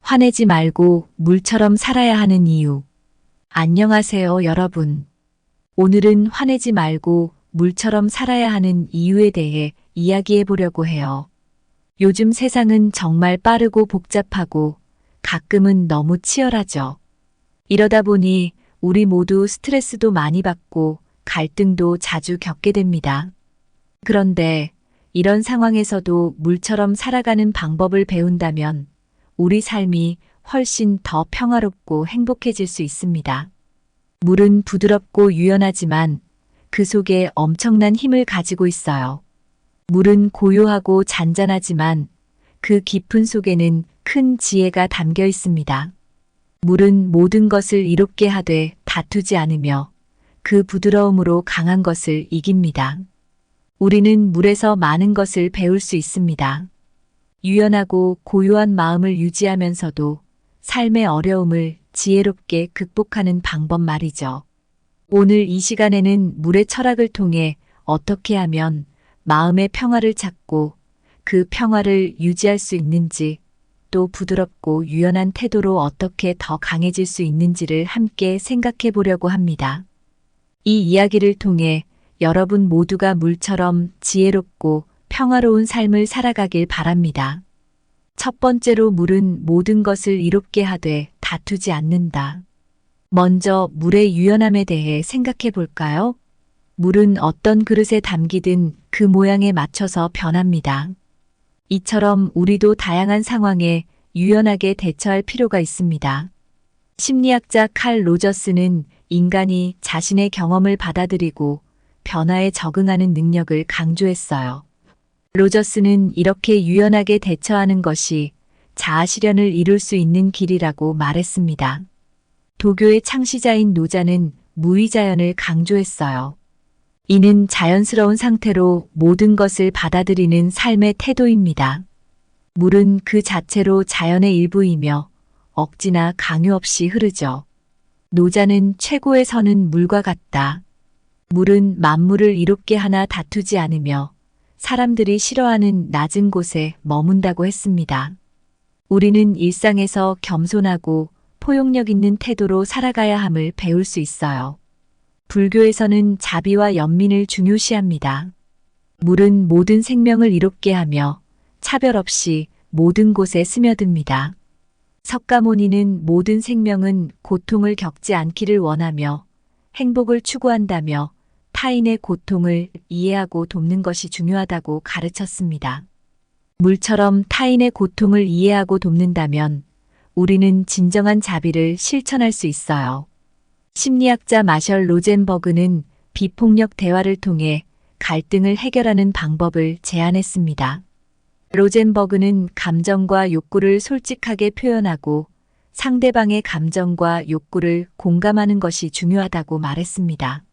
화내지 말고 물처럼 살아야 하는 이유. 안녕하세요, 여러분. 오늘은 화내지 말고 물처럼 살아야 하는 이유에 대해 이야기해 보려고 해요. 요즘 세상은 정말 빠르고 복잡하고 가끔은 너무 치열하죠. 이러다 보니 우리 모두 스트레스도 많이 받고 갈등도 자주 겪게 됩니다. 그런데 이런 상황에서도 물처럼 살아가는 방법을 배운다면 우리 삶이 훨씬 더 평화롭고 행복해질 수 있습니다. 물은 부드럽고 유연하지만 그 속에 엄청난 힘을 가지고 있어요. 물은 고요하고 잔잔하지만 그 깊은 속에는 큰 지혜가 담겨 있습니다. 물은 모든 것을 이롭게 하되 다투지 않으며 그 부드러움으로 강한 것을 이깁니다. 우리는 물에서 많은 것을 배울 수 있습니다. 유연하고 고요한 마음을 유지하면서도 삶의 어려움을 지혜롭게 극복하는 방법 말이죠. 오늘 이 시간에는 물의 철학을 통해 어떻게 하면 마음의 평화를 찾고 그 평화를 유지할 수 있는지, 또 부드럽고 유연한 태도로 어떻게 더 강해질 수 있는지를 함께 생각해 보려고 합니다. 이 이야기를 통해 여러분 모두가 물처럼 지혜롭고 평화로운 삶을 살아가길 바랍니다. 첫 번째로 물은 모든 것을 이롭게 하되 다투지 않는다. 먼저 물의 유연함에 대해 생각해 볼까요? 물은 어떤 그릇에 담기든 그 모양에 맞춰서 변합니다. 이처럼 우리도 다양한 상황에 유연하게 대처할 필요가 있습니다. 심리학자 칼 로저스는 인간이 자신의 경험을 받아들이고 변화에 적응하는 능력을 강조했어요. 로저스는 이렇게 유연하게 대처하는 것이 자아 실현을 이룰 수 있는 길이라고 말했습니다. 도교의 창시자인 노자는 무의자연을 강조했어요. 이는 자연스러운 상태로 모든 것을 받아들이는 삶의 태도입니다. 물은 그 자체로 자연의 일부이며 억지나 강요 없이 흐르죠. 노자는 최고의 선은 물과 같다. 물은 만물을 이롭게 하나 다투지 않으며 사람들이 싫어하는 낮은 곳에 머문다고 했습니다. 우리는 일상에서 겸손하고 포용력 있는 태도로 살아가야 함을 배울 수 있어요. 불교에서는 자비와 연민을 중요시합니다. 물은 모든 생명을 이롭게 하며 차별 없이 모든 곳에 스며듭니다. 석가모니는 모든 생명은 고통을 겪지 않기를 원하며 행복을 추구한다며 타인의 고통을 이해하고 돕는 것이 중요하다고 가르쳤습니다. 물처럼 타인의 고통을 이해하고 돕는다면 우리는 진정한 자비를 실천할 수 있어요. 심리학자 마셜 로젠버그는 비폭력 대화를 통해 갈등을 해결하는 방법을 제안했습니다. 로젠버그는 감정과 욕구를 솔직하게 표현하고 상대방의 감정과 욕구를 공감하는 것이 중요하다고 말했습니다.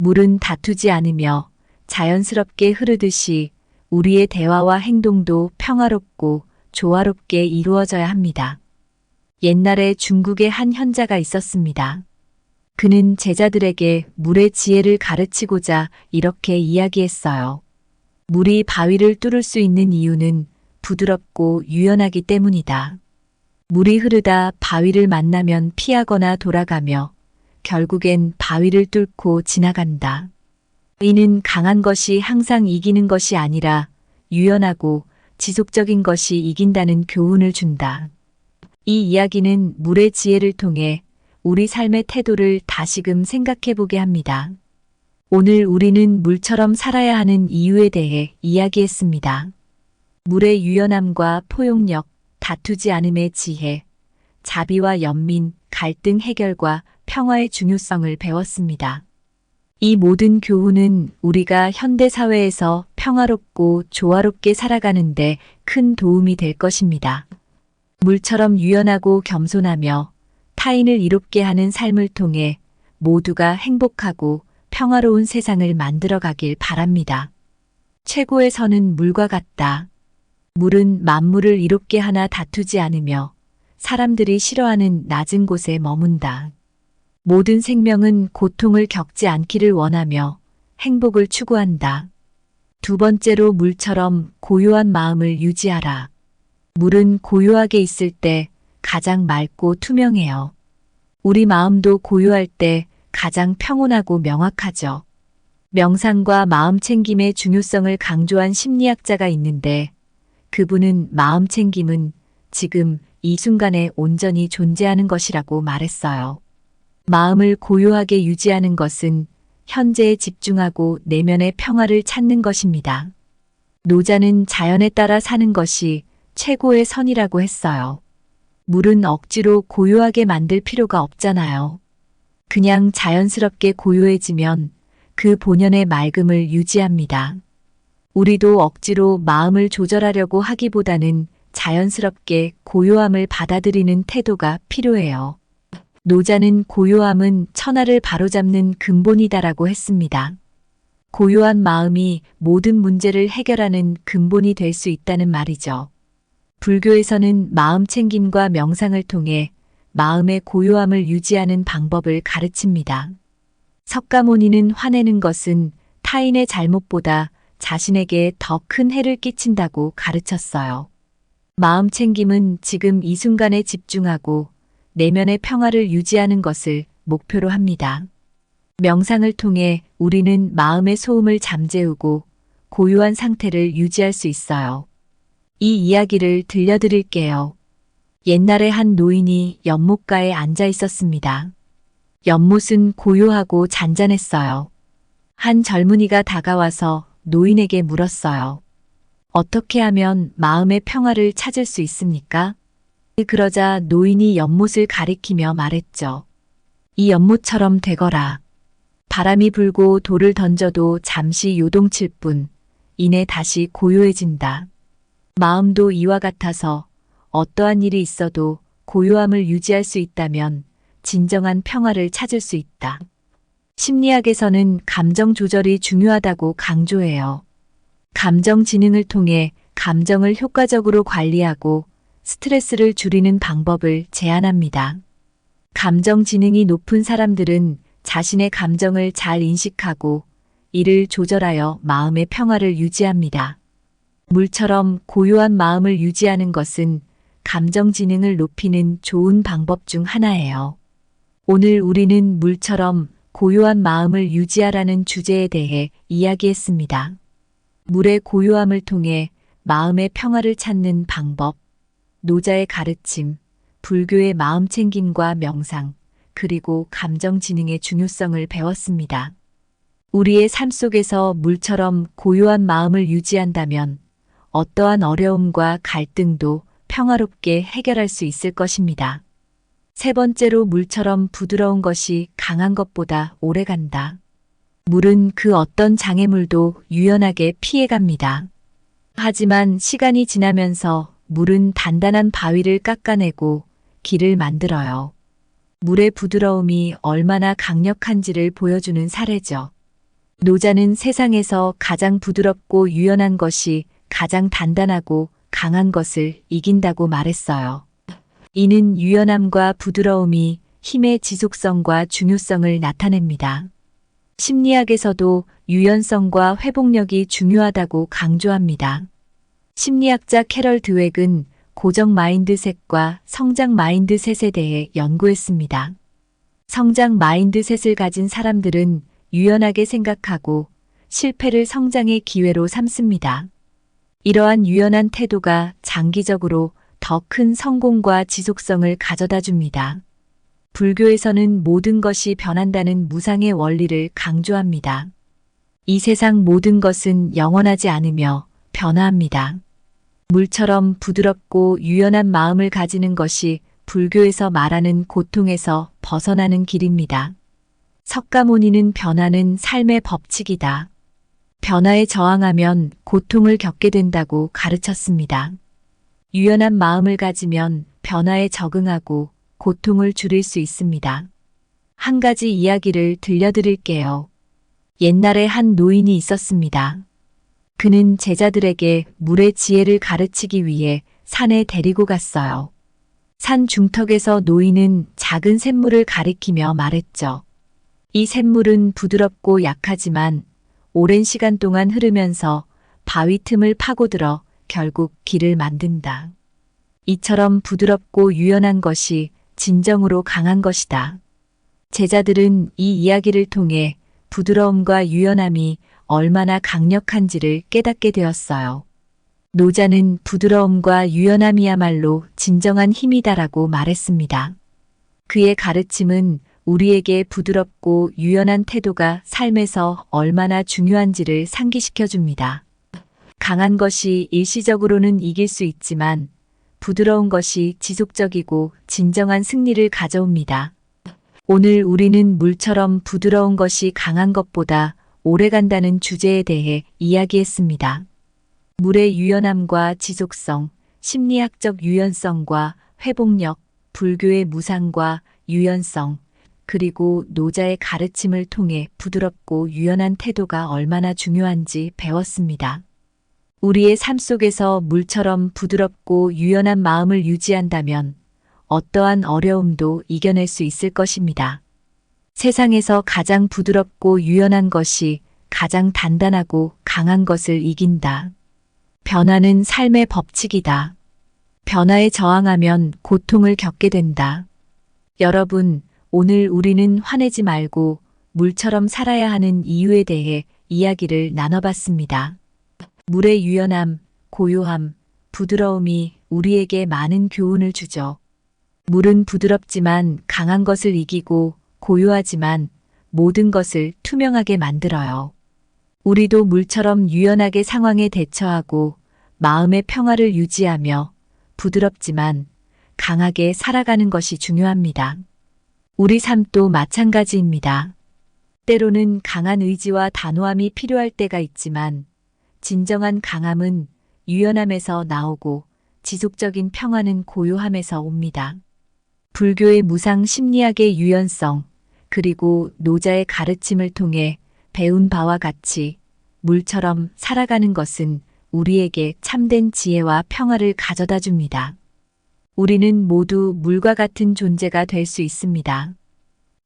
물은 다투지 않으며 자연스럽게 흐르듯이 우리의 대화와 행동도 평화롭고 조화롭게 이루어져야 합니다. 옛날에 중국에 한 현자가 있었습니다. 그는 제자들에게 물의 지혜를 가르치고자 이렇게 이야기했어요. 물이 바위를 뚫을 수 있는 이유는 부드럽고 유연하기 때문이다. 물이 흐르다 바위를 만나면 피하거나 돌아가며 결국엔 바위를 뚫고 지나간다. 이는 강한 것이 항상 이기는 것이 아니라 유연하고 지속적인 것이 이긴다는 교훈을 준다. 이 이야기는 물의 지혜를 통해 우리 삶의 태도를 다시금 생각해 보게 합니다. 오늘 우리는 물처럼 살아야 하는 이유에 대해 이야기했습니다. 물의 유연함과 포용력, 다투지 않음의 지혜, 자비와 연민, 갈등 해결과 평화의 중요성을 배웠습니다. 이 모든 교훈은 우리가 현대 사회에서 평화롭고 조화롭게 살아가는데 큰 도움이 될 것입니다. 물처럼 유연하고 겸손하며 타인을 이롭게 하는 삶을 통해 모두가 행복하고 평화로운 세상을 만들어 가길 바랍니다. 최고의 선은 물과 같다. 물은 만물을 이롭게 하나 다투지 않으며 사람들이 싫어하는 낮은 곳에 머문다. 모든 생명은 고통을 겪지 않기를 원하며 행복을 추구한다. 두 번째로 물처럼 고요한 마음을 유지하라. 물은 고요하게 있을 때 가장 맑고 투명해요. 우리 마음도 고요할 때 가장 평온하고 명확하죠. 명상과 마음 챙김의 중요성을 강조한 심리학자가 있는데 그분은 마음 챙김은 지금 이 순간에 온전히 존재하는 것이라고 말했어요. 마음을 고요하게 유지하는 것은 현재에 집중하고 내면의 평화를 찾는 것입니다. 노자는 자연에 따라 사는 것이 최고의 선이라고 했어요. 물은 억지로 고요하게 만들 필요가 없잖아요. 그냥 자연스럽게 고요해지면 그 본연의 맑음을 유지합니다. 우리도 억지로 마음을 조절하려고 하기보다는 자연스럽게 고요함을 받아들이는 태도가 필요해요. 노자는 고요함은 천하를 바로잡는 근본이다라고 했습니다. 고요한 마음이 모든 문제를 해결하는 근본이 될 수 있다는 말이죠. 불교에서는 마음 챙김과 명상을 통해 마음의 고요함을 유지하는 방법을 가르칩니다. 석가모니는 화내는 것은 타인의 잘못보다 자신에게 더 큰 해를 끼친다고 가르쳤어요. 마음 챙김은 지금 이 순간에 집중하고 내면의 평화를 유지하는 것을 목표로 합니다. 명상을 통해 우리는 마음의 소음을 잠재우고 고요한 상태를 유지할 수 있어요. 이 이야기를 들려드릴게요. 옛날에 한 노인이 연못가에 앉아 있었습니다. 연못은 고요하고 잔잔했어요. 한 젊은이가 다가와서 노인에게 물었어요. 어떻게 하면 마음의 평화를 찾을 수 있습니까? 그러자 노인이 연못을 가리키며 말했죠. 이 연못처럼 되거라. 바람이 불고 돌을 던져도 잠시 요동칠 뿐, 이내 다시 고요해진다. 마음도 이와 같아서 어떠한 일이 있어도 고요함을 유지할 수 있다면 진정한 평화를 찾을 수 있다. 심리학에서는 감정 조절이 중요하다고 강조해요. 감정 지능을 통해 감정을 효과적으로 관리하고 스트레스를 줄이는 방법을 제안합니다. 감정 지능이 높은 사람들은 자신의 감정을 잘 인식하고 이를 조절하여 마음의 평화를 유지합니다. 물처럼 고요한 마음을 유지하는 것은 감정 지능을 높이는 좋은 방법 중 하나예요. 오늘 우리는 물처럼 고요한 마음을 유지하라는 주제에 대해 이야기했습니다. 물의 고요함을 통해 마음의 평화를 찾는 방법, 노자의 가르침, 불교의 마음 챙김과 명상, 그리고 감정 지능의 중요성을 배웠습니다. 우리의 삶 속에서 물처럼 고요한 마음을 유지한다면 어떠한 어려움과 갈등도 평화롭게 해결할 수 있을 것입니다. 세 번째로 물처럼 부드러운 것이 강한 것보다 오래간다. 물은 그 어떤 장애물도 유연하게 피해갑니다. 하지만 시간이 지나면서 물은 단단한 바위를 깎아내고 길을 만들어요. 물의 부드러움이 얼마나 강력한지를 보여주는 사례죠. 노자는 세상에서 가장 부드럽고 유연한 것이 가장 단단하고 강한 것을 이긴다고 말했어요. 이는 유연함과 부드러움이 힘의 지속성과 중요성을 나타냅니다. 심리학에서도 유연성과 회복력이 중요하다고 강조합니다. 심리학자 캐럴 드웩은 고정 마인드셋과 성장 마인드셋에 대해 연구했습니다. 성장 마인드셋을 가진 사람들은 유연하게 생각하고 실패를 성장의 기회로 삼습니다. 이러한 유연한 태도가 장기적으로 더 큰 성공과 지속성을 가져다 줍니다. 불교에서는 모든 것이 변한다는 무상의 원리를 강조합니다. 이 세상 모든 것은 영원하지 않으며 변화합니다. 물처럼 부드럽고 유연한 마음을 가지는 것이 불교에서 말하는 고통에서 벗어나는 길입니다. 석가모니는 변화는 삶의 법칙이다. 변화에 저항하면 고통을 겪게 된다고 가르쳤습니다. 유연한 마음을 가지면 변화에 적응하고 고통을 줄일 수 있습니다. 한 가지 이야기를 들려드릴게요. 옛날에 한 노인이 있었습니다. 그는 제자들에게 물의 지혜를 가르치기 위해 산에 데리고 갔어요. 산 중턱에서 노인은 작은 샘물을 가리키며 말했죠. 이 샘물은 부드럽고 약하지만 오랜 시간 동안 흐르면서 바위 틈을 파고들어 결국 길을 만든다. 이처럼 부드럽고 유연한 것이 진정으로 강한 것이다. 제자들은 이 이야기를 통해 부드러움과 유연함이 얼마나 강력한지를 깨닫게 되었어요. 노자는 부드러움과 유연함이야말로 진정한 힘이다라고 말했습니다. 그의 가르침은 우리에게 부드럽고 유연한 태도가 삶에서 얼마나 중요한지를 상기시켜 줍니다. 강한 것이 일시적으로는 이길 수 있지만 부드러운 것이 지속적이고 진정한 승리를 가져옵니다. 오늘 우리는 물처럼 부드러운 것이 강한 것보다 오래간다는 주제에 대해 이야기했습니다. 물의 유연함과 지속성, 심리학적 유연성과 회복력, 불교의 무상과 유연성, 그리고 노자의 가르침을 통해 부드럽고 유연한 태도가 얼마나 중요한지 배웠습니다. 우리의 삶 속에서 물처럼 부드럽고 유연한 마음을 유지한다면 어떠한 어려움도 이겨낼 수 있을 것입니다. 세상에서 가장 부드럽고 유연한 것이 가장 단단하고 강한 것을 이긴다. 변화는 삶의 법칙이다. 변화에 저항하면 고통을 겪게 된다. 여러분, 오늘 우리는 화내지 말고 물처럼 살아야 하는 이유에 대해 이야기를 나눠봤습니다. 물의 유연함, 고요함, 부드러움이 우리에게 많은 교훈을 주죠. 물은 부드럽지만 강한 것을 이기고 고요하지만 모든 것을 투명하게 만들어요. 우리도 물처럼 유연하게 상황에 대처하고 마음의 평화를 유지하며 부드럽지만 강하게 살아가는 것이 중요합니다. 우리 삶도 마찬가지입니다. 때로는 강한 의지와 단호함이 필요할 때가 있지만 진정한 강함은 유연함에서 나오고 지속적인 평화는 고요함에서 옵니다. 불교의 무상 심리학의 유연성, 그리고 노자의 가르침을 통해 배운 바와 같이 물처럼 살아가는 것은 우리에게 참된 지혜와 평화를 가져다 줍니다. 우리는 모두 물과 같은 존재가 될 수 있습니다.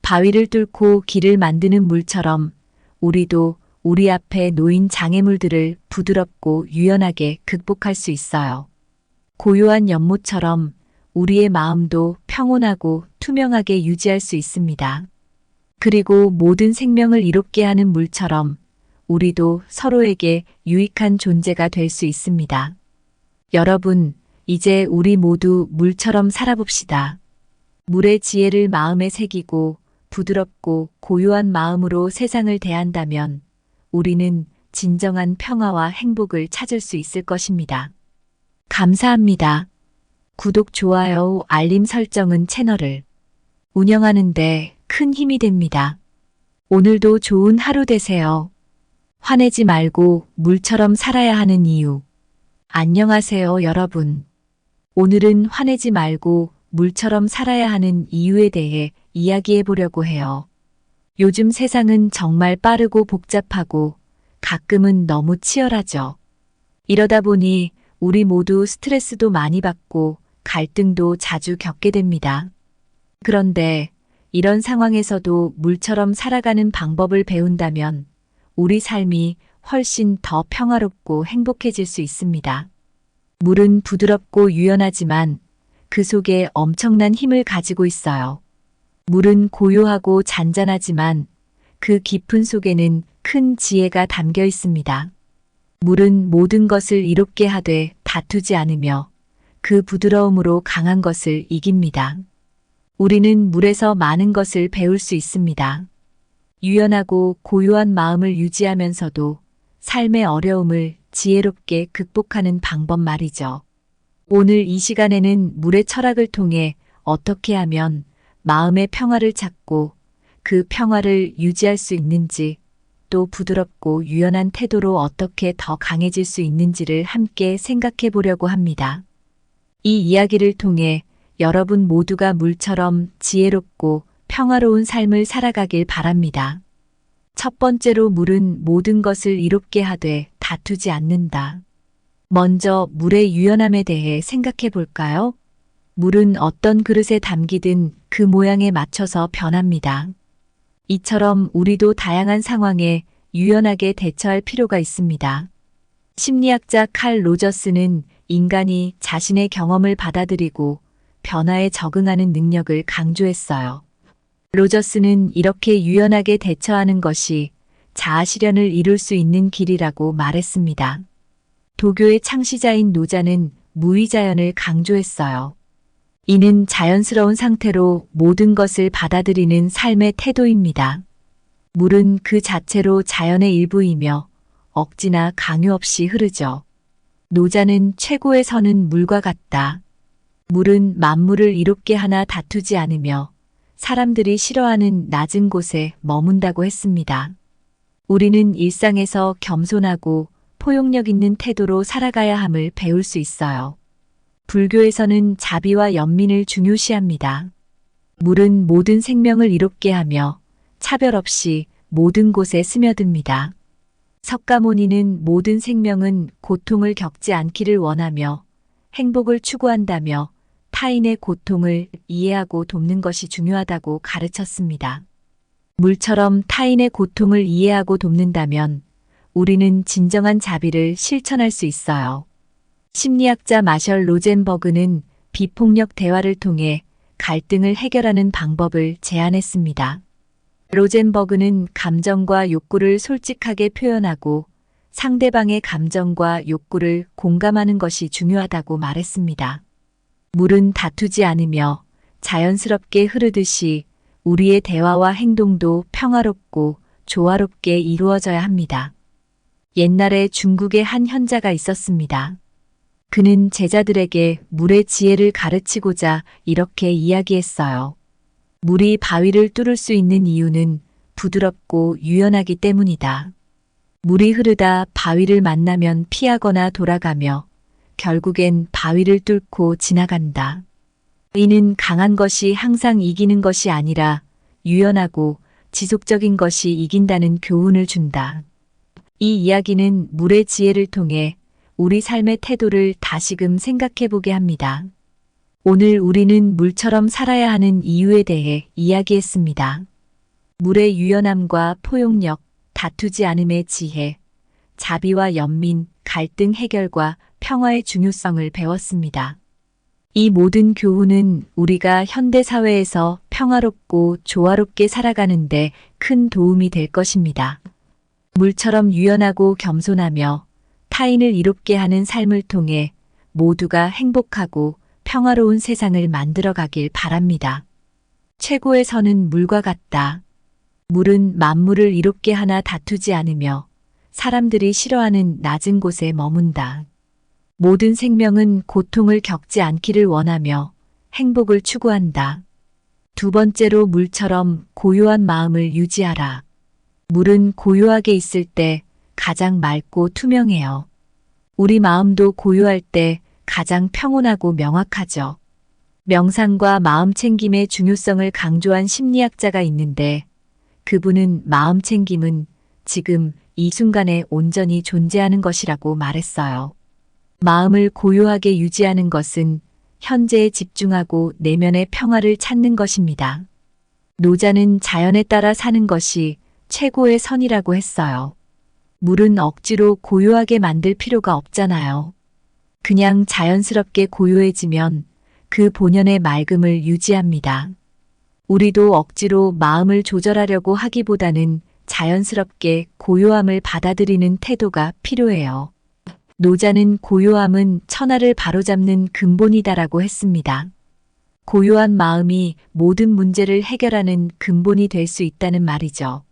바위를 뚫고 길을 만드는 물처럼 우리도 우리 앞에 놓인 장애물들을 부드럽고 유연하게 극복할 수 있어요. 고요한 연못처럼 우리의 마음도 평온하고 투명하게 유지할 수 있습니다. 그리고 모든 생명을 이롭게 하는 물처럼 우리도 서로에게 유익한 존재가 될 수 있습니다. 여러분, 이제 우리 모두 물처럼 살아봅시다. 물의 지혜를 마음에 새기고 부드럽고 고요한 마음으로 세상을 대한다면 우리는 진정한 평화와 행복을 찾을 수 있을 것입니다. 감사합니다. 구독, 좋아요, 알림 설정은 채널을 운영하는데 큰 힘이 됩니다. 오늘도 좋은 하루 되세요. 화내지 말고 물처럼 살아야 하는 이유. 안녕하세요, 여러분. 오늘은 화내지 말고 물처럼 살아야 하는 이유에 대해 이야기해 보려고 해요. 요즘 세상은 정말 빠르고 복잡하고 가끔은 너무 치열하죠. 이러다 보니 우리 모두 스트레스도 많이 받고 갈등도 자주 겪게 됩니다. 그런데 이런 상황에서도 물처럼 살아가는 방법을 배운다면 우리 삶이 훨씬 더 평화롭고 행복해질 수 있습니다. 물은 부드럽고 유연하지만 그 속에 엄청난 힘을 가지고 있어요. 물은 고요하고 잔잔하지만 그 깊은 속에는 큰 지혜가 담겨 있습니다. 물은 모든 것을 이롭게 하되 다투지 않으며 그 부드러움으로 강한 것을 이깁니다. 우리는 물에서 많은 것을 배울 수 있습니다. 유연하고 고요한 마음을 유지하면서도 삶의 어려움을 지혜롭게 극복하는 방법 말이죠. 오늘 이 시간에는 물의 철학을 통해 어떻게 하면 마음의 평화를 찾고 그 평화를 유지할 수 있는지, 또 부드럽고 유연한 태도로 어떻게 더 강해질 수 있는지를 함께 생각해 보려고 합니다. 이 이야기를 통해 여러분 모두가 물처럼 지혜롭고 평화로운 삶을 살아가길 바랍니다. 첫 번째로, 물은 모든 것을 이롭게 하되 다투지 않는다. 먼저 물의 유연함에 대해 생각해 볼까요? 물은 어떤 그릇에 담기든 그 모양에 맞춰서 변합니다. 이처럼 우리도 다양한 상황에 유연하게 대처할 필요가 있습니다. 심리학자 칼 로저스는 인간이 자신의 경험을 받아들이고 변화에 적응하는 능력을 강조했어요. 로저스는 이렇게 유연하게 대처하는 것이 자아 실현을 이룰 수 있는 길이라고 말했습니다. 도교의 창시자인 노자는 무의자연을 강조했어요. 이는 자연스러운 상태로 모든 것을 받아들이는 삶의 태도입니다. 물은 그 자체로 자연의 일부이며 억지나 강요 없이 흐르죠. 노자는 최고의 선은 물과 같다. 물은 만물을 이롭게 하나 다투지 않으며 사람들이 싫어하는 낮은 곳에 머문다고 했습니다. 우리는 일상에서 겸손하고 포용력 있는 태도로 살아가야 함을 배울 수 있어요. 불교에서는 자비와 연민을 중요시합니다. 물은 모든 생명을 이롭게 하며 차별 없이 모든 곳에 스며듭니다. 석가모니는 모든 생명은 고통을 겪지 않기를 원하며 행복을 추구한다며 타인의 고통을 이해하고 돕는 것이 중요하다고 가르쳤습니다. 물처럼 타인의 고통을 이해하고 돕는다면 우리는 진정한 자비를 실천할 수 있어요. 심리학자 마셜 로젠버그는 비폭력 대화를 통해 갈등을 해결하는 방법을 제안했습니다. 로젠버그는 감정과 욕구를 솔직하게 표현하고 상대방의 감정과 욕구를 공감하는 것이 중요하다고 말했습니다. 물은 다투지 않으며 자연스럽게 흐르듯이 우리의 대화와 행동도 평화롭고 조화롭게 이루어져야 합니다. 옛날에 중국에 한 현자가 있었습니다. 그는 제자들에게 물의 지혜를 가르치고자 이렇게 이야기했어요. 물이 바위를 뚫을 수 있는 이유는 부드럽고 유연하기 때문이다. 물이 흐르다 바위를 만나면 피하거나 돌아가며 결국엔 바위를 뚫고 지나간다. 이는 강한 것이 항상 이기는 것이 아니라 유연하고 지속적인 것이 이긴다는 교훈을 준다. 이 이야기는 물의 지혜를 통해 우리 삶의 태도를 다시금 생각해 보게 합니다. 오늘 우리는 물처럼 살아야 하는 이유에 대해 이야기했습니다. 물의 유연함과 포용력, 다투지 않음의 지혜, 자비와 연민, 갈등 해결과 평화의 중요성을 배웠습니다. 이 모든 교훈은 우리가 현대 사회에서 평화롭고 조화롭게 살아가는데 큰 도움이 될 것입니다. 물처럼 유연하고 겸손하며 타인을 이롭게 하는 삶을 통해 모두가 행복하고 평화로운 세상을 만들어가길 바랍니다. 최고의 선은 물과 같다. 물은 만물을 이롭게 하나 다투지 않으며 사람들이 싫어하는 낮은 곳에 머문다. 모든 생명은 고통을 겪지 않기를 원하며 행복을 추구한다. 두 번째로 물처럼 고요한 마음을 유지하라. 물은 고요하게 있을 때 가장 맑고 투명해요. 우리 마음도 고요할 때 가장 평온하고 명확하죠. 명상과 마음 챙김의 중요성을 강조한 심리학자가 있는데 그분은 마음 챙김은 지금 이 순간에 온전히 존재하는 것이라고 말했어요. 마음을 고요하게 유지하는 것은 현재에 집중하고 내면의 평화를 찾는 것입니다. 노자는 자연에 따라 사는 것이 최고의 선이라고 했어요. 물은 억지로 고요하게 만들 필요가 없잖아요. 그냥 자연스럽게 고요해지면 그 본연의 맑음을 유지합니다. 우리도 억지로 마음을 조절하려고 하기보다는 자연스럽게 고요함을 받아들이는 태도가 필요해요. 노자는 고요함은 천하를 바로잡는 근본이다라고 했습니다. 고요한 마음이 모든 문제를 해결하는 근본이 될 수 있다는 말이죠.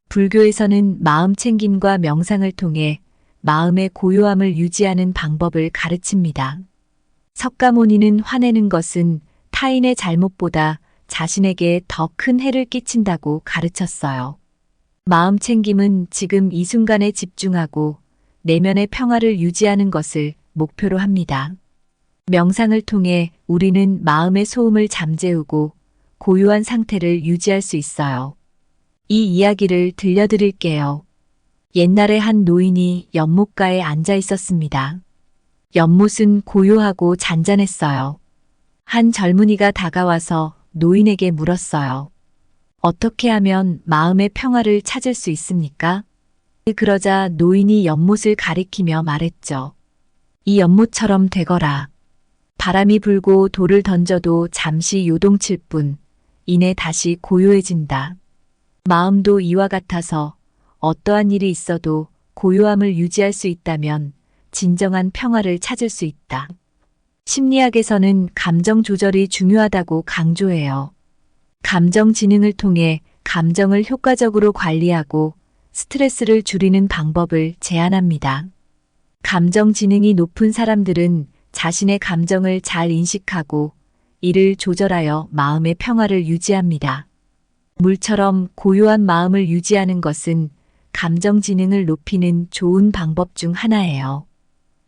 불교에서는 마음 챙김과 명상을 통해 마음의 고요함을 유지하는 방법을 가르칩니다. 석가모니는 화내는 것은 타인의 잘못보다 자신에게 더 큰 해를 끼친다고 가르쳤어요. 마음 챙김은 지금 이 순간에 집중하고 내면의 평화를 유지하는 것을 목표로 합니다. 명상을 통해 우리는 마음의 소음을 잠재우고 고요한 상태를 유지할 수 있어요. 이 이야기를 들려드릴게요. 옛날에 한 노인이 연못가에 앉아 있었습니다. 연못은 고요하고 잔잔했어요. 한 젊은이가 다가와서 노인에게 물었어요. 어떻게 하면 마음의 평화를 찾을 수 있습니까? 그러자 노인이 연못을 가리키며 말했죠. 이 연못처럼 되거라. 바람이 불고 돌을 던져도 잠시 요동칠 뿐, 이내 다시 고요해진다. 마음도 이와 같아서 어떠한 일이 있어도 고요함을 유지할 수 있다면 진정한 평화를 찾을 수 있다. 심리학에서는 감정 조절이 중요하다고 강조해요. 감정 지능을 통해 감정을 효과적으로 관리하고 스트레스를 줄이는 방법을 제안합니다. 감정 지능이 높은 사람들은 자신의 감정을 잘 인식하고 이를 조절하여 마음의 평화를 유지합니다. 물처럼 고요한 마음을 유지하는 것은 감정 지능을 높이는 좋은 방법 중 하나예요.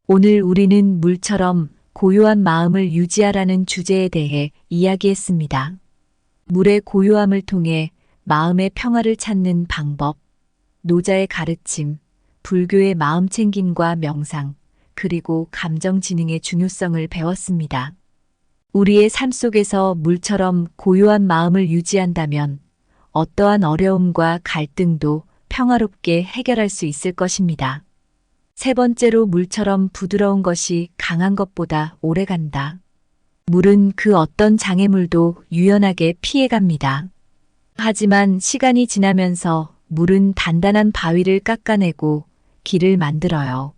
오늘 우리는 물처럼 고요한 마음을 유지하라는 주제에 대해 이야기했습니다. 물의 고요함을 통해 마음의 평화를 찾는 방법, 노자의 가르침, 불교의 마음챙김과 명상, 그리고 감정 지능의 중요성을 배웠습니다. 우리의 삶 속에서 물처럼 고요한 마음을 유지한다면 어떠한 어려움과 갈등도 평화롭게 해결할 수 있을 것입니다. 세 번째로 물처럼 부드러운 것이 강한 것보다 오래 간다. 물은 그 어떤 장애물도 유연하게 피해갑니다. 하지만 시간이 지나면서 물은 단단한 바위를 깎아내고 길을 만들어요.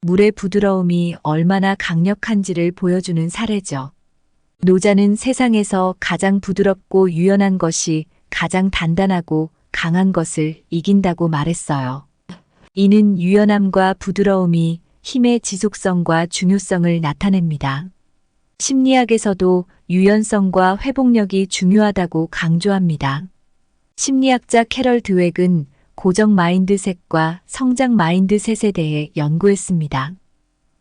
물의 부드러움이 얼마나 강력한지를 보여주는 사례죠. 노자는 세상에서 가장 부드럽고 유연한 것이 가장 단단하고 강한 것을 이긴다고 말했어요. 이는 유연함과 부드러움이 힘의 지속성과 중요성을 나타냅니다. 심리학에서도 유연성과 회복력이 중요하다고 강조합니다. 심리학자 캐럴 드웩은 고정 마인드셋과 성장 마인드셋에 대해 연구했습니다.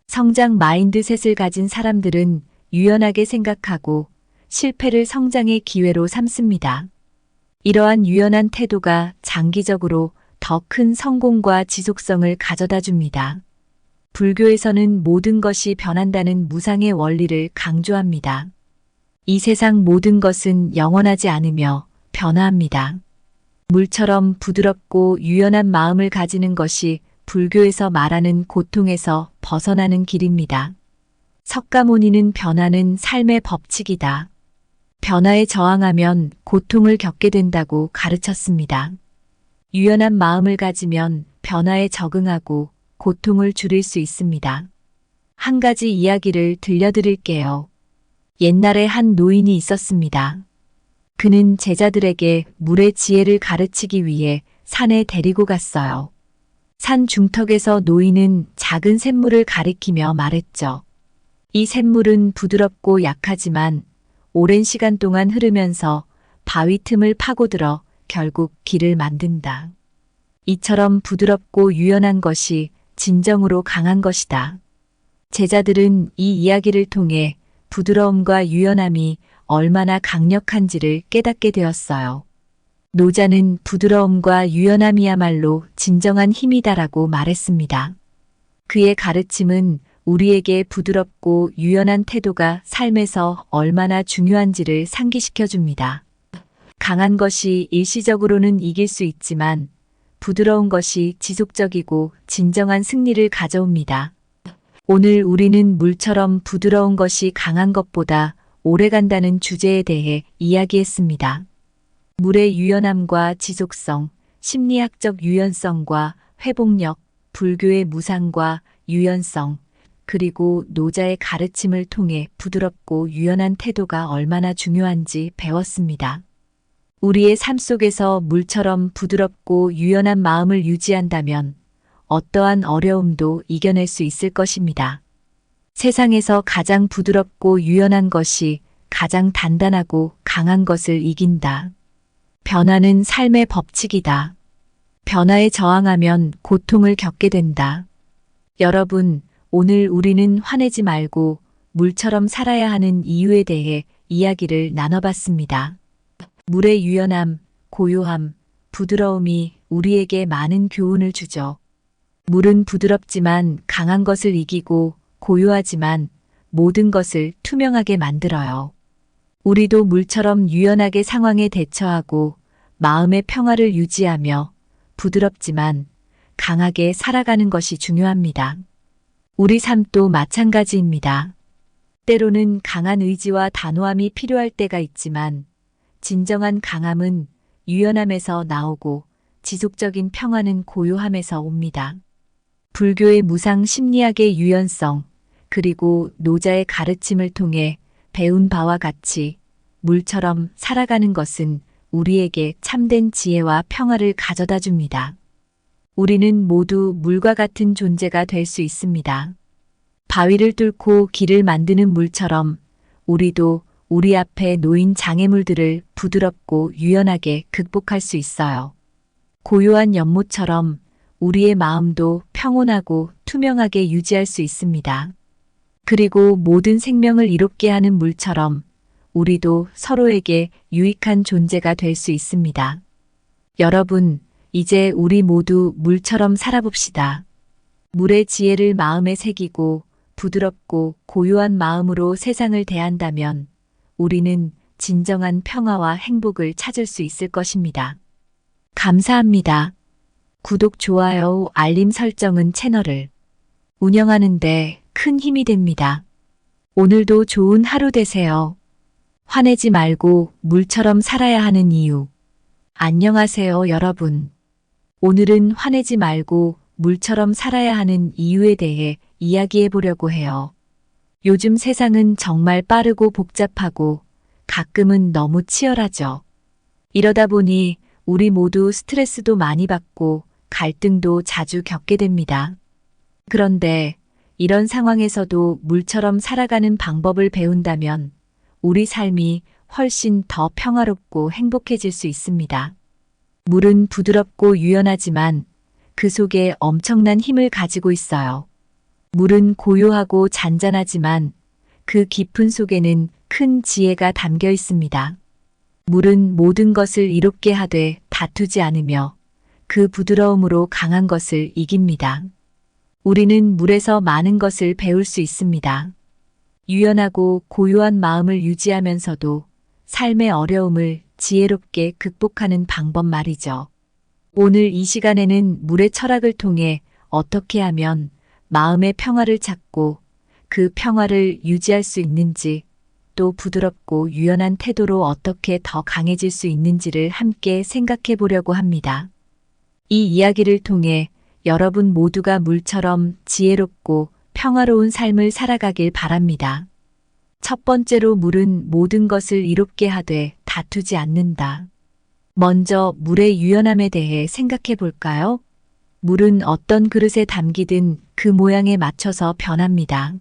성장 마인드셋을 가진 사람들은 유연하게 생각하고 실패를 성장의 기회로 삼습니다. 이러한 유연한 태도가 장기적으로 더 큰 성공과 지속성을 가져다 줍니다. 불교에서는 모든 것이 변한다는 무상의 원리를 강조합니다. 이 세상 모든 것은 영원하지 않으며 변화합니다. 물처럼 부드럽고 유연한 마음을 가지는 것이 불교에서 말하는 고통에서 벗어나는 길입니다. 석가모니는 변화는 삶의 법칙이다. 변화에 저항하면 고통을 겪게 된다고 가르쳤습니다. 유연한 마음을 가지면 변화에 적응하고 고통을 줄일 수 있습니다. 한 가지 이야기를 들려드릴게요. 옛날에 한 노인이 있었습니다. 그는 제자들에게 물의 지혜를 가르치기 위해 산에 데리고 갔어요. 산 중턱에서 노인은 작은 샘물을 가리키며 말했죠. 이 샘물은 부드럽고 약하지만 오랜 시간 동안 흐르면서 바위 틈을 파고들어 결국 길을 만든다. 이처럼 부드럽고 유연한 것이 진정으로 강한 것이다. 제자들은 이 이야기를 통해 부드러움과 유연함이 얼마나 강력한지를 깨닫게 되었어요. 노자는 부드러움과 유연함이야말로 진정한 힘이다라고 말했습니다. 그의 가르침은 우리에게 부드럽고 유연한 태도가 삶에서 얼마나 중요한지를 상기시켜 줍니다. 강한 것이 일시적으로는 이길 수 있지만 부드러운 것이 지속적이고 진정한 승리를 가져옵니다. 오늘 우리는 물처럼 부드러운 것이 강한 것보다 오래 간다는 주제에 대해 이야기했습니다. 물의 유연함과 지속성, 심리학적 유연성과 회복력, 불교의 무상과 유연성, 그리고 노자의 가르침을 통해 부드럽고 유연한 태도가 얼마나 중요한지 배웠습니다. 우리의 삶 속에서 물처럼 부드럽고 유연한 마음을 유지한다면 어떠한 어려움도 이겨낼 수 있을 것입니다. 세상에서 가장 부드럽고 유연한 것이 가장 단단하고 강한 것을 이긴다. 변화는 삶의 법칙이다. 변화에 저항하면 고통을 겪게 된다. 여러분, 오늘 우리는 화내지 말고 물처럼 살아야 하는 이유에 대해 이야기를 나눠봤습니다. 물의 유연함, 고요함, 부드러움이 우리에게 많은 교훈을 주죠. 물은 부드럽지만 강한 것을 이기고 고요하지만 모든 것을 투명하게 만들어요. 우리도 물처럼 유연하게 상황에 대처하고 마음의 평화를 유지하며 부드럽지만 강하게 살아가는 것이 중요합니다. 우리 삶도 마찬가지입니다. 때로는 강한 의지와 단호함이 필요할 때가 있지만 진정한 강함은 유연함에서 나오고 지속적인 평화는 고요함에서 옵니다. 불교의 무상 심리학의 유연성, 그리고 노자의 가르침을 통해 배운 바와 같이 물처럼 살아가는 것은 우리에게 참된 지혜와 평화를 가져다 줍니다. 우리는 모두 물과 같은 존재가 될 수 있습니다. 바위를 뚫고 길을 만드는 물처럼 우리도 우리 앞에 놓인 장애물들을 부드럽고 유연하게 극복할 수 있어요. 고요한 연못처럼 우리의 마음도 평온하고 투명하게 유지할 수 있습니다. 그리고 모든 생명을 이롭게 하는 물처럼 우리도 서로에게 유익한 존재가 될 수 있습니다. 여러분, 이제 우리 모두 물처럼 살아봅시다. 물의 지혜를 마음에 새기고 부드럽고 고요한 마음으로 세상을 대한다면 우리는 진정한 평화와 행복을 찾을 수 있을 것입니다. 감사합니다. 구독, 좋아요, 알림 설정은 채널을 운영하는데 큰 힘이 됩니다. 오늘도 좋은 하루 되세요. 화내지 말고 물처럼 살아야 하는 이유. 안녕하세요, 여러분. 오늘은 화내지 말고 물처럼 살아야 하는 이유에 대해 이야기해 보려고 해요. 요즘 세상은 정말 빠르고 복잡하고 가끔은 너무 치열하죠. 이러다 보니 우리 모두 스트레스도 많이 받고 갈등도 자주 겪게 됩니다. 그런데 이런 상황에서도 물처럼 살아가는 방법을 배운다면 우리 삶이 훨씬 더 평화롭고 행복해질 수 있습니다. 물은 부드럽고 유연하지만 그 속에 엄청난 힘을 가지고 있어요. 물은 고요하고 잔잔하지만 그 깊은 속에는 큰 지혜가 담겨 있습니다. 물은 모든 것을 이롭게 하되 다투지 않으며 그 부드러움으로 강한 것을 이깁니다. 우리는 물에서 많은 것을 배울 수 있습니다. 유연하고 고요한 마음을 유지하면서도 삶의 어려움을 지혜롭게 극복하는 방법 말이죠. 오늘 이 시간에는 물의 철학을 통해 어떻게 하면 마음의 평화를 찾고 그 평화를 유지할 수 있는지, 또 부드럽고 유연한 태도로 어떻게 더 강해질 수 있는지를 함께 생각해 보려고 합니다. 이 이야기를 통해 여러분 모두가 물처럼 지혜롭고 평화로운 삶을 살아가길 바랍니다. 첫 번째로, 물은 모든 것을 이롭게 하되 다투지 않는다. 먼저 물의 유연함에 대해 생각해 볼까요? 물은 어떤 그릇에 담기든 그 모양에 맞춰서 변합니다.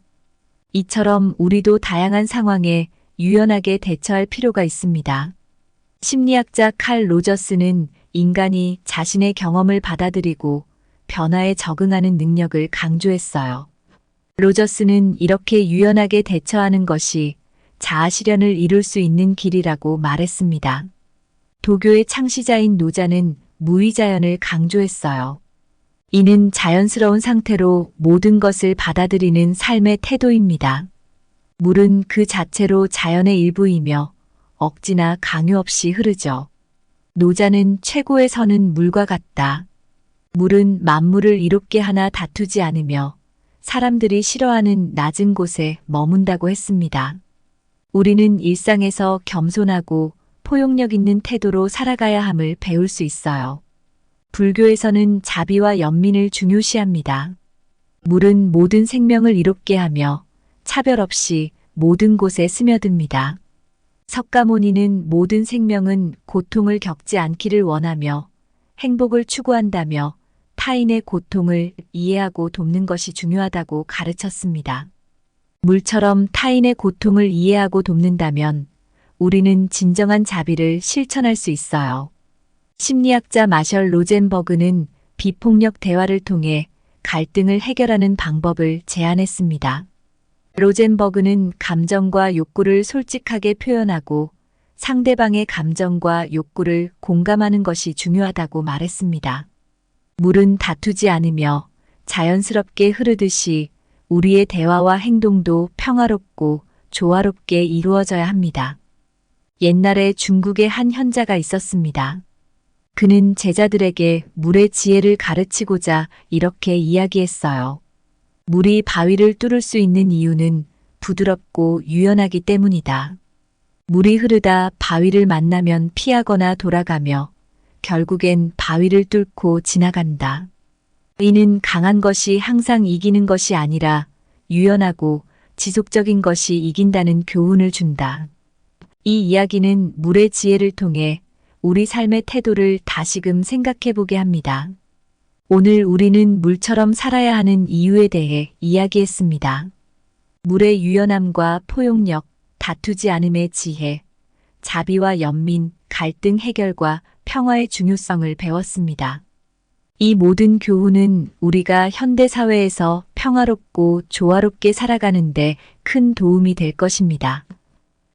이처럼 우리도 다양한 상황에 유연하게 대처할 필요가 있습니다. 심리학자 칼 로저스는 인간이 자신의 경험을 받아들이고 변화에 적응하는 능력을 강조했어요. 로저스는 이렇게 유연하게 대처하는 것이 자아 실현을 이룰 수 있는 길이라고 말했습니다. 도교의 창시자인 노자는 무의자연을 강조했어요. 이는 자연스러운 상태로 모든 것을 받아들이는 삶의 태도입니다. 물은 그 자체로 자연의 일부이며 억지나 강요 없이 흐르죠. 노자는 최고의 선은 물과 같다. 물은 만물을 이롭게 하나 다투지 않으며 사람들이 싫어하는 낮은 곳에 머문다고 했습니다. 우리는 일상에서 겸손하고 포용력 있는 태도로 살아가야 함을 배울 수 있어요. 불교에서는 자비와 연민을 중요시합니다. 물은 모든 생명을 이롭게 하며 차별 없이 모든 곳에 스며듭니다. 석가모니는 모든 생명은 고통을 겪지 않기를 원하며 행복을 추구한다며 타인의 고통을 이해하고 돕는 것이 중요하다고 가르쳤습니다. 물처럼 타인의 고통을 이해하고 돕는다면 우리는 진정한 자비를 실천할 수 있어요. 심리학자 마셜 로젠버그는 비폭력 대화를 통해 갈등을 해결하는 방법을 제안했습니다. 로젠버그는 감정과 욕구를 솔직하게 표현하고 상대방의 감정과 욕구를 공감하는 것이 중요하다고 말했습니다. 물은 다투지 않으며 자연스럽게 흐르듯이 우리의 대화와 행동도 평화롭고 조화롭게 이루어져야 합니다. 옛날에 중국에 한 현자가 있었습니다. 그는 제자들에게 물의 지혜를 가르치고자 이렇게 이야기했어요. 물이 바위를 뚫을 수 있는 이유는 부드럽고 유연하기 때문이다. 물이 흐르다 바위를 만나면 피하거나 돌아가며 결국엔 바위를 뚫고 지나간다. 이는 강한 것이 항상 이기는 것이 아니라 유연하고 지속적인 것이 이긴다는 교훈을 준다. 이 이야기는 물의 지혜를 통해 우리 삶의 태도를 다시금 생각해 보게 합니다. 오늘 우리는 물처럼 살아야 하는 이유에 대해 이야기했습니다. 물의 유연함과 포용력, 다투지 않음의 지혜, 자비와 연민, 갈등 해결과 평화의 중요성을 배웠습니다. 이 모든 교훈은 우리가 현대 사회에서 평화롭고 조화롭게 살아가는데 큰 도움이 될 것입니다.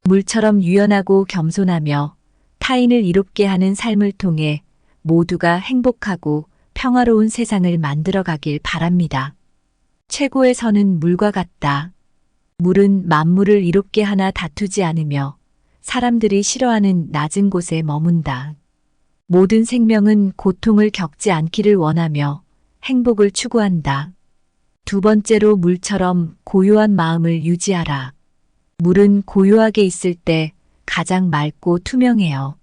물처럼 유연하고 겸손하며 타인을 이롭게 하는 삶을 통해 모두가 행복하고 평화로운 세상을 만들어 가길 바랍니다. 최고의 선은 물과 같다. 물은 만물을 이롭게 하나 다투지 않으며 사람들이 싫어하는 낮은 곳에 머문다. 모든 생명은 고통을 겪지 않기를 원하며 행복을 추구한다. 두 번째로 물처럼 고요한 마음을 유지하라. 물은 고요하게 있을 때 가장 맑고 투명해요.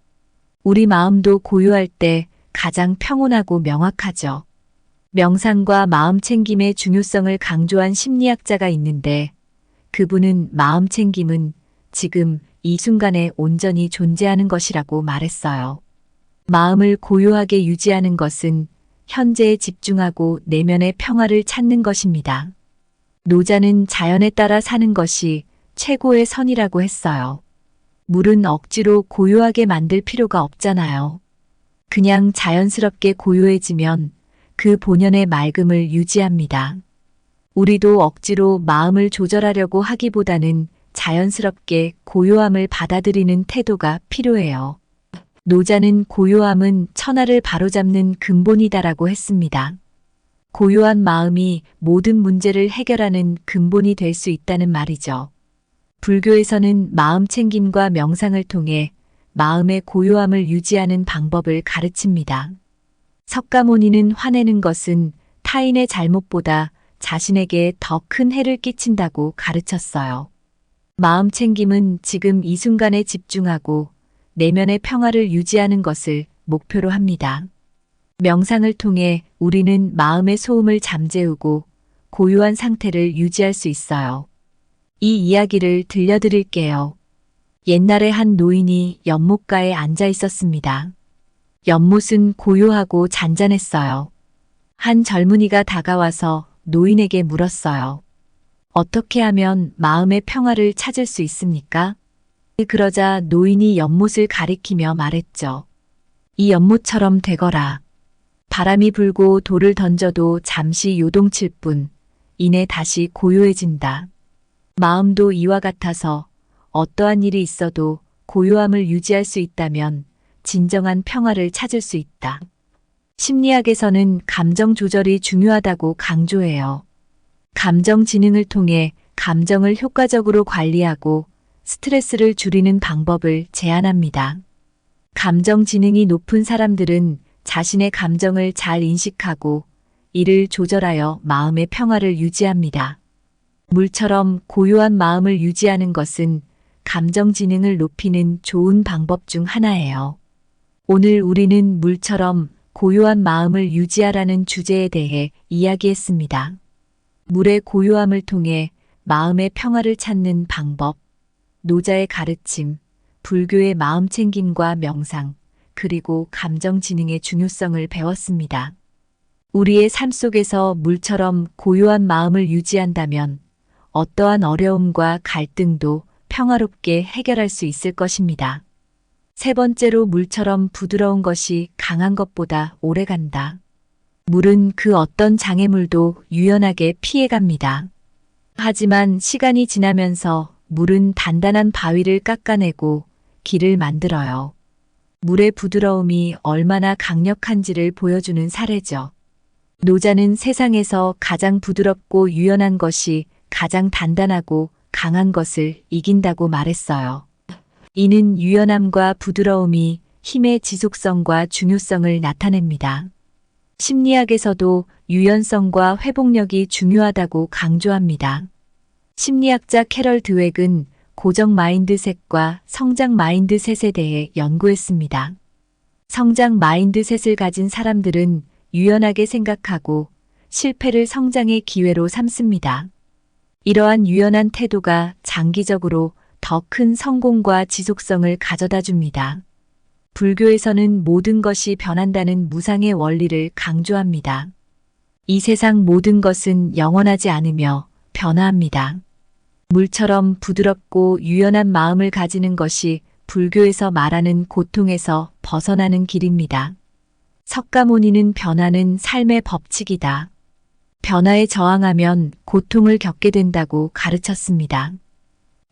우리 마음도 고요할 때 가장 평온하고 명확하죠. 명상과 마음 챙김의 중요성을 강조한 심리학자가 있는데 그분은 마음 챙김은 지금 이 순간에 온전히 존재하는 것이라고 말했어요. 마음을 고요하게 유지하는 것은 현재에 집중하고 내면의 평화를 찾는 것입니다. 노자는 자연에 따라 사는 것이 최고의 선이라고 했어요. 물은 억지로 고요하게 만들 필요가 없잖아요. 그냥 자연스럽게 고요해지면 그 본연의 맑음을 유지합니다. 우리도 억지로 마음을 조절하려고 하기보다는 자연스럽게 고요함을 받아들이는 태도가 필요해요. 노자는 고요함은 천하를 바로잡는 근본이다라고 했습니다. 고요한 마음이 모든 문제를 해결하는 근본이 될 수 있다는 말이죠. 불교에서는 마음 챙김과 명상을 통해 마음의 고요함을 유지하는 방법을 가르칩니다. 석가모니는 화내는 것은 타인의 잘못보다 자신에게 더 큰 해를 끼친다고 가르쳤어요. 마음 챙김은 지금 이 순간에 집중하고 내면의 평화를 유지하는 것을 목표로 합니다. 명상을 통해 우리는 마음의 소음을 잠재우고 고요한 상태를 유지할 수 있어요. 이 이야기를 들려드릴게요. 옛날에 한 노인이 연못가에 앉아 있었습니다. 연못은 고요하고 잔잔했어요. 한 젊은이가 다가와서 노인에게 물었어요. 어떻게 하면 마음의 평화를 찾을 수 있습니까? 그러자 노인이 연못을 가리키며 말했죠. 이 연못처럼 되거라. 바람이 불고 돌을 던져도 잠시 요동칠 뿐, 이내 다시 고요해진다. 마음도 이와 같아서 어떠한 일이 있어도 고요함을 유지할 수 있다면 진정한 평화를 찾을 수 있다. 심리학에서는 감정 조절이 중요하다고 강조해요. 감정 지능을 통해 감정을 효과적으로 관리하고 스트레스를 줄이는 방법을 제안합니다. 감정 지능이 높은 사람들은 자신의 감정을 잘 인식하고 이를 조절하여 마음의 평화를 유지합니다. 물처럼 고요한 마음을 유지하는 것은 감정 지능을 높이는 좋은 방법 중 하나예요. 오늘 우리는 물처럼 고요한 마음을 유지하라는 주제에 대해 이야기했습니다. 물의 고요함을 통해 마음의 평화를 찾는 방법, 노자의 가르침, 불교의 마음 챙김과 명상, 그리고 감정 지능의 중요성을 배웠습니다. 우리의 삶 속에서 물처럼 고요한 마음을 유지한다면 어떠한 어려움과 갈등도 평화롭게 해결할 수 있을 것입니다. 세 번째로 물처럼 부드러운 것이 강한 것보다 오래 간다. 물은 그 어떤 장애물도 유연하게 피해갑니다. 하지만 시간이 지나면서 물은 단단한 바위를 깎아내고 길을 만들어요. 물의 부드러움이 얼마나 강력한지를 보여주는 사례죠. 노자는 세상에서 가장 부드럽고 유연한 것이 가장 단단하고 강한 것을 이긴다고 말했어요. 이는 유연함과 부드러움이 힘의 지속성과 중요성을 나타냅니다. 심리학에서도 유연성과 회복력이 중요하다고 강조합니다. 심리학자 캐럴 드웩은 고정 마인드셋과 성장 마인드셋에 대해 연구했습니다. 성장 마인드셋을 가진 사람들은 유연하게 생각하고 실패를 성장의 기회로 삼습니다. 이러한 유연한 태도가 장기적으로 더 큰 성공과 지속성을 가져다 줍니다. 불교에서는 모든 것이 변한다는 무상의 원리를 강조합니다. 이 세상 모든 것은 영원하지 않으며 변화합니다. 물처럼 부드럽고 유연한 마음을 가지는 것이 불교에서 말하는 고통에서 벗어나는 길입니다. 석가모니는 변화는 삶의 법칙이다. 변화에 저항하면 고통을 겪게 된다고 가르쳤습니다.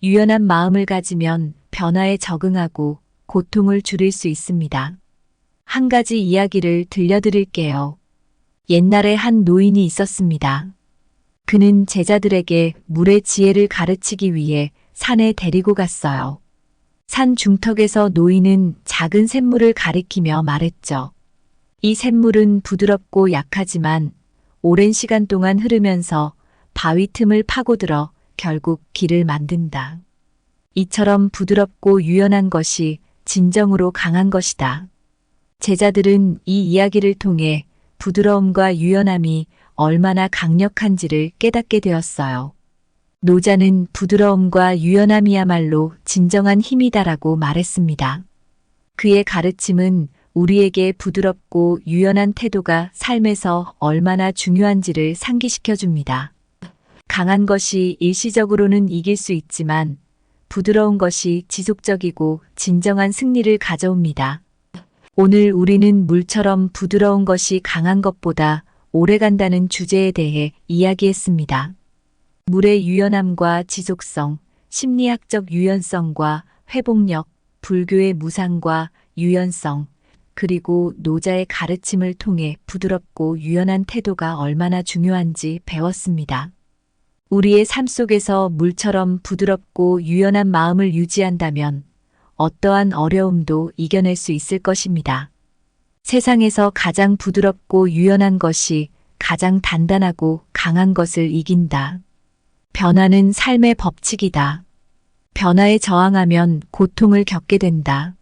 유연한 마음을 가지면 변화에 적응하고 고통을 줄일 수 있습니다. 한 가지 이야기를 들려드릴게요. 옛날에 한 노인이 있었습니다. 그는 제자들에게 물의 지혜를 가르치기 위해 산에 데리고 갔어요. 산 중턱에서 노인은 작은 샘물을 가리키며 말했죠. 이 샘물은 부드럽고 약하지만 오랜 시간 동안 흐르면서 바위 틈을 파고들어 결국 길을 만든다. 이처럼 부드럽고 유연한 것이 진정으로 강한 것이다. 제자들은 이 이야기를 통해 부드러움과 유연함이 얼마나 강력한지를 깨닫게 되었어요. 노자는 부드러움과 유연함이야말로 진정한 힘이다라고 말했습니다. 그의 가르침은 우리에게 부드럽고 유연한 태도가 삶에서 얼마나 중요한지를 상기시켜 줍니다. 강한 것이 일시적으로는 이길 수 있지만 부드러운 것이 지속적이고 진정한 승리를 가져옵니다. 오늘 우리는 물처럼 부드러운 것이 강한 것보다 오래간다는 주제에 대해 이야기했습니다. 물의 유연함과 지속성, 심리학적 유연성과 회복력, 불교의 무상과 유연성, 그리고 노자의 가르침을 통해 부드럽고 유연한 태도가 얼마나 중요한지 배웠습니다. 우리의 삶 속에서 물처럼 부드럽고 유연한 마음을 유지한다면 어떠한 어려움도 이겨낼 수 있을 것입니다. 세상에서 가장 부드럽고 유연한 것이 가장 단단하고 강한 것을 이긴다. 변화는 삶의 법칙이다. 변화에 저항하면 고통을 겪게 된다.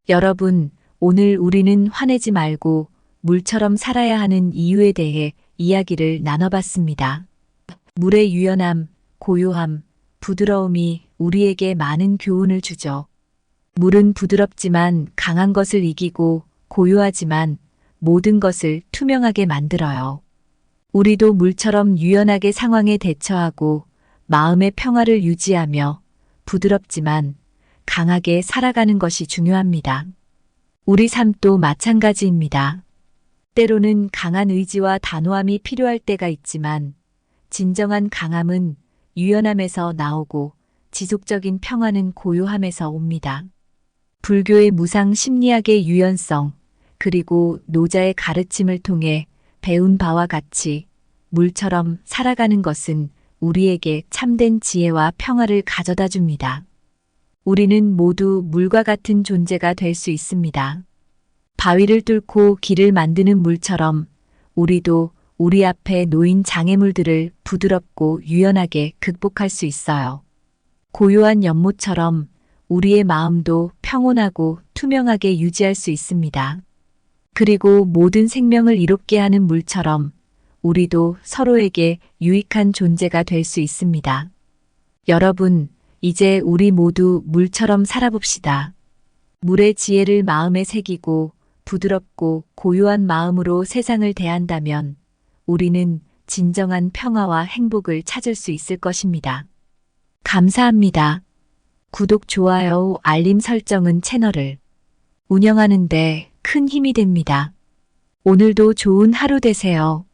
여러분, 오늘 우리는 화내지 말고 물처럼 살아야 하는 이유에 대해 이야기를 나눠봤습니다. 물의 유연함, 고요함, 부드러움이 우리에게 많은 교훈을 주죠. 물은 부드럽지만 강한 것을 이기고 고요하지만 모든 것을 투명하게 만들어요. 우리도 물처럼 유연하게 상황에 대처하고 마음의 평화를 유지하며 부드럽지만 강하게 살아가는 것이 중요합니다. 우리 삶도 마찬가지입니다. 때로는 강한 의지와 단호함이 필요할 때가 있지만 진정한 강함은 유연함에서 나오고 지속적인 평화는 고요함에서 옵니다. 불교의 무상 심리학의 유연성, 그리고 노자의 가르침을 통해 배운 바와 같이 물처럼 살아가는 것은 우리에게 참된 지혜와 평화를 가져다 줍니다. 우리는 모두 물과 같은 존재가 될 수 있습니다. 바위를 뚫고 길을 만드는 물처럼 우리도 우리 앞에 놓인 장애물들을 부드럽고 유연하게 극복할 수 있어요. 고요한 연못처럼 우리의 마음도 평온하고 투명하게 유지할 수 있습니다. 그리고 모든 생명을 이롭게 하는 물처럼 우리도 서로에게 유익한 존재가 될 수 있습니다. 여러분, 이제 우리 모두 물처럼 살아봅시다. 물의 지혜를 마음에 새기고 부드럽고 고요한 마음으로 세상을 대한다면 우리는 진정한 평화와 행복을 찾을 수 있을 것입니다. 감사합니다. 구독, 좋아요, 알림 설정은 채널을 운영하는 데 큰 힘이 됩니다. 오늘도 좋은 하루 되세요.